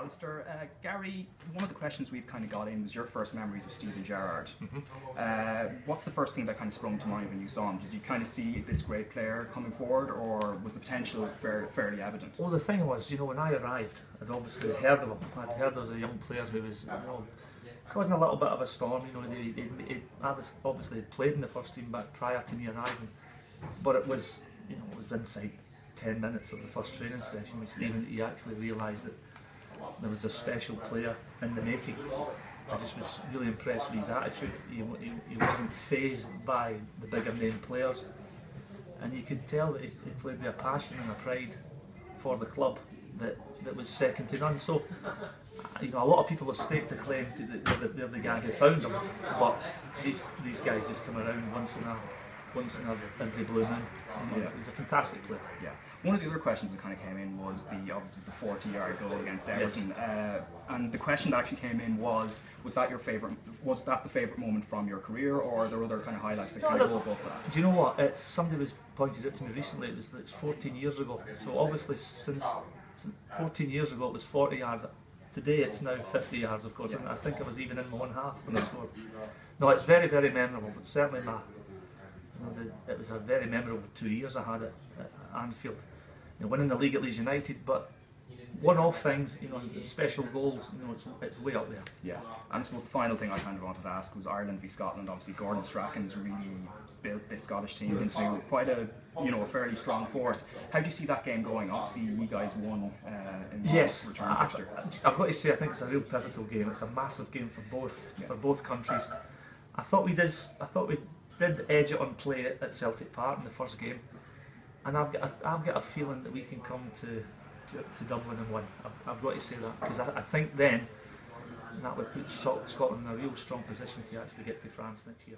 McAllister. Gary, one of the questions we've kind of got in was your first memories of Steven Gerrard. What's the first thing that kind of sprung to mind when you saw him? Did you kind of see this great player coming forward, or was the potential fairly evident? Well, the thing was, you know, when I arrived, I'd obviously heard of him. I'd heard there was a young player who was, you know, causing a little bit of a storm. You know, he obviously played in the first team back prior to me arriving, but it was, you know, it was inside 10 minutes of the first training session with Steven that he actually realised that there was a special player in the making. I just was really impressed with his attitude. He wasn't fazed by the bigger name players, and you could tell that he played with a passion and a pride for the club that was second to none. So, you know, a lot of people have staked a claim to that they're the guy who found him, but these guys just come around once in every blue moon. You know, yeah. He's a fantastic player. Yeah. One of the other questions that kind of came in was obviously the 40-yard goal against Everton, yes. And the question that actually came in was that your favourite? Was that the favourite moment from your career, or are there other kind of highlights that kind of go above that? Do you know what? Somebody was pointed out to me recently. It's 14 years ago. So obviously, since 14 years ago, it was 40 yards. Today it's now 50 yards, of course, yeah. And I think it was even in my own half when I scored. No, it's very, very memorable. But certainly it was a very memorable 2 years I had at Anfield. You know, winning the league at Leeds United, but one-off things, you know, special goals, you know, it's way up there. Yeah, and I suppose the final thing I kind of wanted to ask was Ireland v Scotland. Obviously, Gordon Strachan's really built this Scottish team into quite a fairly strong force. How do you see that game going? Obviously, you guys won in the return fixture. I've got to say, I think it's a real pivotal game. It's a massive game for both countries. I thought we did edge it on play at Celtic Park in the first game, and I've got a feeling that we can come to Dublin and win. I've got to say that, because I think then that would put Scotland in a real strong position to actually get to France next year.